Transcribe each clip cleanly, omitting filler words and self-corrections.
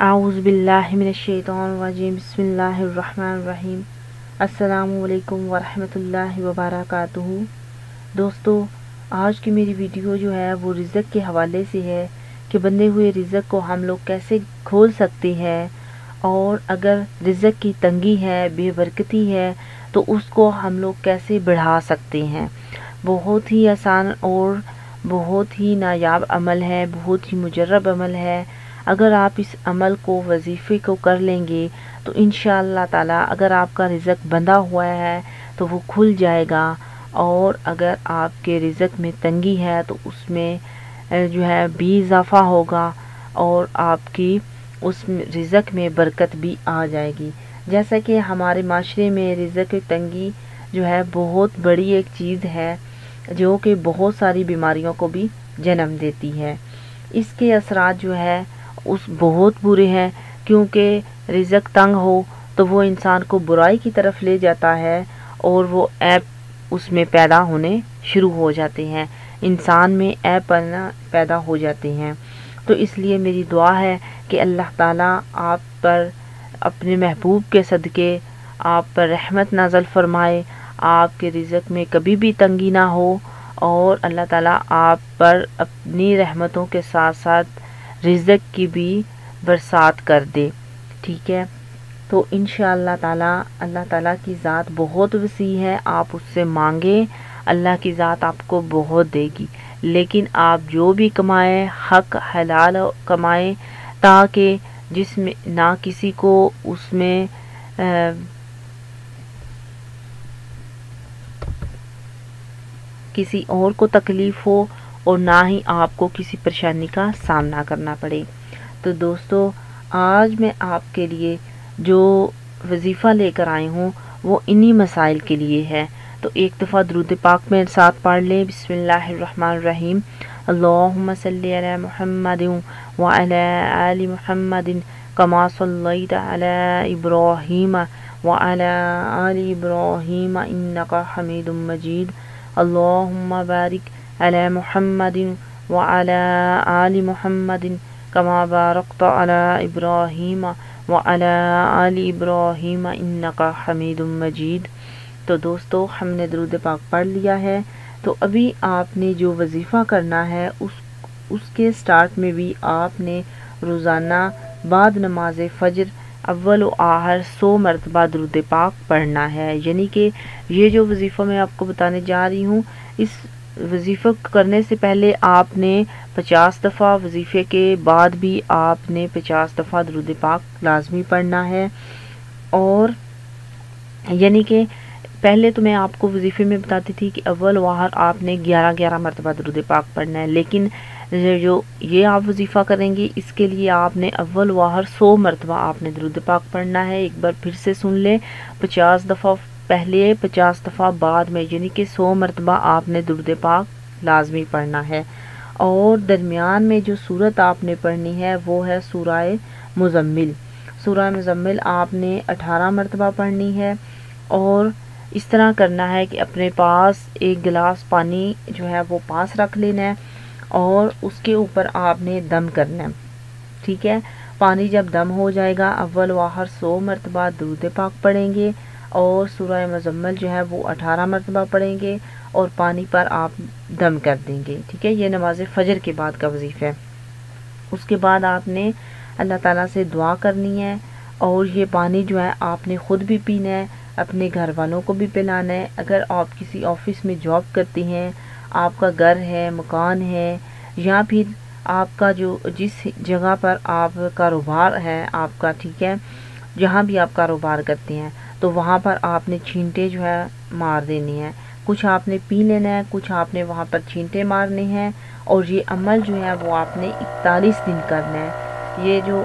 اعوذ باللہ من الشیطان الرجیم بسم اللہ الرحمن الرحیم السلام علیکم ورحمۃ اللہ وبرکاتہ۔ دوستو، آج کی میری ویڈیو جو ہے وہ رزق کے حوالے سے ہے کہ بندے ہوئے رزق کو ہم لوگ کیسے کھول سکتے ہیں، اور اگر رزق کی تنگی ہے، بے برکتی ہے، تو اس کو ہم لوگ کیسے بڑھا سکتے ہیں۔ بہت ہی آسان اور بہت ہی نایاب عمل ہے، بہت ہی مجرب عمل ہے۔ اگر آپ اس عمل کو، وظیفے کو کر لیں گے تو انشاءاللہ تعالی اگر آپ کا رزق بندھا ہوا ہے تو وہ کھل جائے گا، اور اگر آپ کے رزق میں تنگی ہے تو اس میں جو ہے بھی اضافہ ہوگا، اور آپ کی اس رزق میں برکت بھی آ جائے گی۔ جیسا کہ ہمارے معاشرے میں رزق کی تنگی جو ہے بہت بڑی ایک چیز ہے، جو کہ بہت ساری بیماریوں کو بھی جنم دیتی ہے۔ اس کے اثرات جو ہے اس بہت برے ہیں، کیونکہ رزق تنگ ہو تو وہ انسان کو برائی کی طرف لے جاتا ہے، اور وہ عیب اس میں پیدا ہونے شروع ہو جاتے ہیں، انسان میں عیب پیدا ہو جاتے ہیں۔ تو اس لیے میری دعا ہے کہ اللہ تعالیٰ آپ پر اپنے محبوب کے صدقے آپ پر رحمت نازل فرمائے، آپ کے رزق میں کبھی بھی تنگی نہ ہو، اور اللہ تعالیٰ آپ پر اپنی رحمتوں کے ساتھ ساتھ رزق کی بھی برسات کر دے، ٹھیک ہے۔ تو انشاءاللہ تعالیٰ اللہ تعالیٰ کی ذات بہت وسیع ہے، آپ اس سے مانگیں، اللہ کی ذات آپ کو بہت دے گی، لیکن آپ جو بھی کمائیں حق حلال کمائیں، تاکہ جس میں نہ کسی کو اس میں کسی اور کو تکلیف ہو، اور نہ ہی آپ کو کسی پریشانی کا سامنا کرنا پڑے۔ تو دوستو، آج میں آپ کے لیے جو وظیفہ لے کر آئی ہوں وہ انہی مسائل کے لیے ہے۔ تو ایک دفعہ درود پاک میں ساتھ پڑھ لیں۔ بسم اللہ الرحمن الرحیم۔ اللہم صلی علی محمد وعلی آل محمد کما صلیت علی ابراہیم وعلی آل ابراہیم انکا حمید مجید۔ اللہم بارک علی محمد وعلی آل محمد کما بارکت علی ابراہیم وعلی آل ابراہیم انکا حمید مجید۔ تو دوستو، ہم نے درود پاک پڑھ لیا ہے، تو ابھی آپ نے جو وظیفہ کرنا ہے اس کے سٹارٹ میں بھی آپ نے روزانہ بعد نماز فجر اول و آخر 100 مرتبہ درود پاک پڑھنا ہے۔ یعنی کہ یہ جو وظیفہ میں آپ کو بتانے جا رہی ہوں، اس وظیفہ کرنے سے پہلے آپ نے 50 دفعہ، وظیفے کے بعد بھی آپ نے 50 دفعہ درود پاک لازمی پڑھنا ہے۔ اور یعنی کہ پہلے تو میں آپ کو وظیفے میں بتاتی تھی کہ اول و آخر آپ نے 11 مرتبہ درود پاک پڑھنا ہے، لیکن جو یہ آپ وظیفہ کریں گے اس کے لیے آپ نے اول و آخر 100 مرتبہ آپ نے درود پاک پڑھنا ہے۔ ایک بار پھر سے سن لیں، 50 دفعہ پہلے، 50 دفعہ بعد میں، یعنی کہ 100 مرتبہ آپ نے درود پاک لازمی پڑھنا ہے۔ اور درمیان میں جو سورت آپ نے پڑھنی ہے وہ ہے سورہ مزمل۔ سورہ مزمل آپ نے 18 مرتبہ پڑھنی ہے، اور اس طرح کرنا ہے کہ اپنے پاس ایک گلاس پانی جو ہے وہ پاس رکھ لینا ہے، اور اس کے اوپر آپ نے دم کرنا ہے، ٹھیک ہے۔ پانی جب دم ہو جائے گا، اول و آخر 100 مرتبہ درود پاک پڑھیں گے، اور سورہ مزمل جو ہے وہ 18 مرتبہ پڑھیں گے، اور پانی پر آپ دم کر دیں گے، ٹھیک ہے۔ یہ نماز فجر کے بعد کا وظیفہ ہے۔ اس کے بعد آپ نے اللہ تعالیٰ سے دعا کرنی ہے، اور یہ پانی جو ہے آپ نے خود بھی پینا ہے، اپنے گھر والوں کو بھی پلانا ہے۔ اگر آپ کسی آفس میں جاب کرتی ہیں، آپ کا گھر ہے، مکان ہے، یا پھر آپ کا جو جس جگہ پر آپ کاروبار ہے آپ کا، ٹھیک ہے، جہاں بھی آپ کاروبار کرتے ہیں، تو وہاں پر آپ نے چھینٹے جو ہے مار دینی ہیں، کچھ آپ نے پی لینا ہے، کچھ آپ نے وہاں پر چھینٹے مارنے ہیں، اور یہ عمل جو ہے وہ آپ نے 41 دن کرنا ہے۔ یہ جو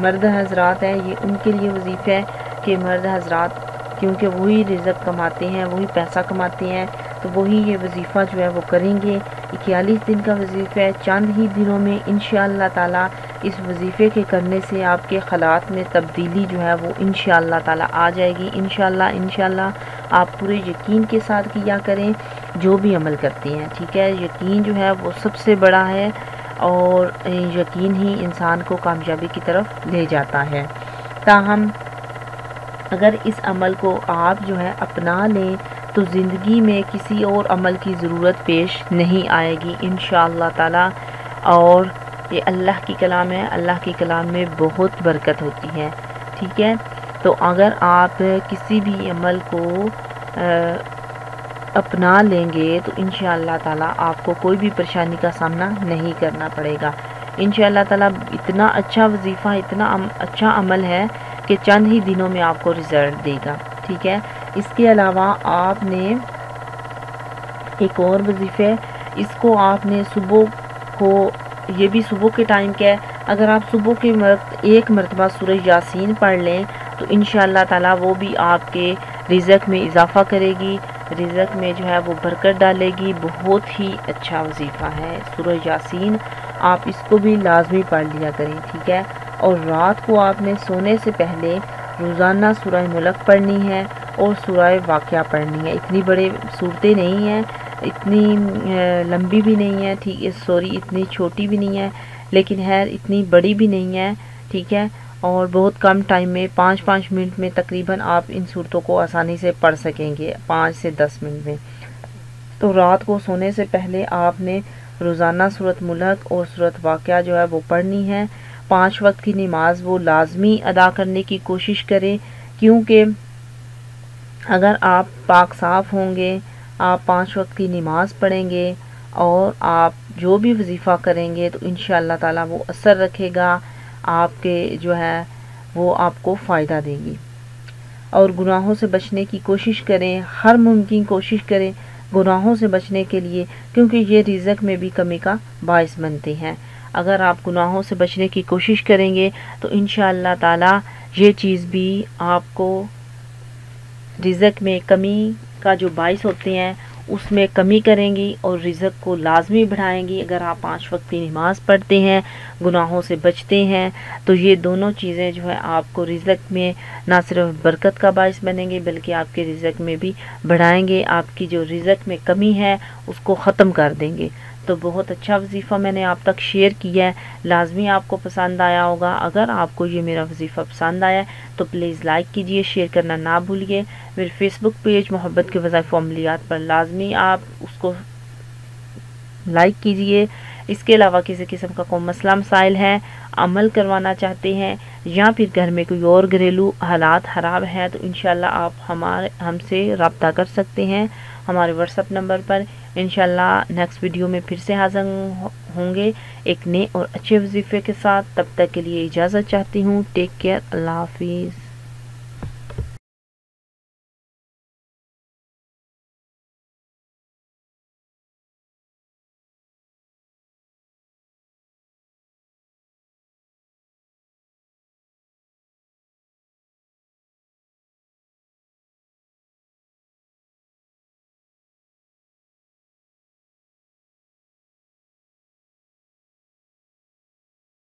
مرد حضرات ہیں، یہ ان کے لیے وظیفہ ہے کہ مرد حضرات کیونکہ وہی رزق کماتے ہیں، وہی پیسہ کماتے ہیں، تو وہی یہ وظیفہ جو ہے وہ کریں گے۔ 41 دن کا وظیفہ ہے، چند ہی دنوں میں انشاءاللہ تعالی اس وظیفے کے کرنے سے آپ کے حالات میں تبدیلی جو ہے وہ انشاءاللہ تعالی آ جائے گی۔ انشاءاللہ آپ پورے یقین کے ساتھ کیا کریں جو بھی عمل کرتے ہیں، ٹھیک ہے۔ یقین جو ہے وہ سب سے بڑا ہے، اور یقین ہی انسان کو کامیابی کی طرف لے جاتا ہے۔ تاہم اگر اس عمل کو آپ جو ہے اپنا لیں تو زندگی میں کسی اور عمل کی ضرورت پیش نہیں آئے گی انشاءاللہ تعالی۔ اور یہ اللہ کی کلام ہے، اللہ کی کلام میں بہت برکت ہوتی ہے، ٹھیک ہے۔ تو اگر آپ کسی بھی عمل کو اپنا لیں گے تو انشاءاللہ تعالی آپ کو کوئی بھی پریشانی کا سامنا نہیں کرنا پڑے گا انشاءاللہ تعالی۔ اتنا اچھا وظیفہ، اتنا اچھا عمل ہے کہ چند ہی دنوں میں آپ کو رزلٹ دے گا، ٹھیک ہے۔ اس کے علاوہ آپ نے ایک اور وظیفے، اس کو آپ نے صبح کو، یہ بھی صبح کے ٹائم کا ہے، اگر آپ صبح کے وقت ایک مرتبہ سورہ یاسین پڑھ لیں تو انشاءاللہ تعالی وہ بھی آپ کے رزق میں اضافہ کرے گی، رزق میں جو ہے وہ برکت ڈالے گی۔ بہت ہی اچھا وظیفہ ہے سورہ یاسین، آپ اس کو بھی لازمی پڑھ لیا کریں، ٹھیک ہے۔ اور رات کو آپ نے سونے سے پہلے روزانہ سورہ ملک پڑھنی ہے اور سورہ واقعہ پڑھنی ہے۔ اتنی بڑے صورتیں نہیں ہیں، اتنی لمبی بھی نہیں ہے، ٹھیک ہے، سوری اتنی چھوٹی بھی نہیں ہے، لیکن خیر اتنی بڑی بھی نہیں ہے، ٹھیک ہے۔ اور بہت کم ٹائم میں 5 منٹ میں تقریباً آپ ان صورتوں کو آسانی سے پڑھ سکیں گے، 5 سے 10 منٹ میں۔ تو رات کو سونے سے پہلے آپ نے روزانہ سورۃ ملک اور سورۃ واقعہ جو ہے وہ پڑھنی ہے۔ 5 وقت کی نماز وہ لازمی ادا کرنے کی کوشش کریں، کیونکہ اگر آپ پاک صاف ہوں گے، آپ 5 وقت کی نماز پڑھیں گے اور آپ جو بھی وظیفہ کریں گے تو انشاءاللہ تعالی وہ اثر رکھے گا، آپ کے جو ہے وہ آپ کو فائدہ دے گی۔ اور گناہوں سے بچنے کی کوشش کریں، ہر ممکن کوشش کریں گناہوں سے بچنے کے لیے، کیونکہ یہ رزق میں بھی کمی کا باعث بنتے ہیں۔ اگر آپ گناہوں سے بچنے کی کوشش کریں گے تو انشاءاللہ تعالی یہ چیز بھی آپ کو رزق میں کمی کا جو باعث ہوتے ہیں اس میں کمی کریں گی اور رزق کو لازمی بڑھائیں گی۔ اگر آپ 5 وقت کی نماز پڑھتے ہیں، گناہوں سے بچتے ہیں، تو یہ دونوں چیزیں جو ہے آپ کو رزق میں نہ صرف برکت کا باعث بنیں گے بلکہ آپ کے رزق میں بھی بڑھائیں گے، آپ کی جو رزق میں کمی ہے اس کو ختم کر دیں گے۔ تو بہت اچھا وظیفہ میں نے آپ تک شیئر کیا ہے، لازمی آپ کو پسند آیا ہوگا۔ اگر آپ کو یہ میرا وظیفہ پسند آیا ہے تو پلیز لائک کیجئے، شیئر کرنا نہ بھولیے۔ میرے فیس بک پیج محبت کے وظائف و عملیات پر لازمی آپ اس کو لائک کیجئے۔ اس کے علاوہ کسی قسم کا کوئی مسئلہ مسائل ہے، عمل کروانا چاہتے ہیں یا پھر گھر میں کوئی اور گھریلو حالات خراب ہے تو انشاءاللہ آپ ہم سے رابطہ کر سکتے ہیں ہمارے واٹس ایپ نمبر پر۔ انشاءاللہ نیکسٹ ویڈیو میں پھر سے حاضر ہوں گے ایک نئے اور اچھے وظیفے کے ساتھ۔ تب تک کے لیے اجازت چاہتی ہوں، ٹیک کیئر، اللہ حافظ۔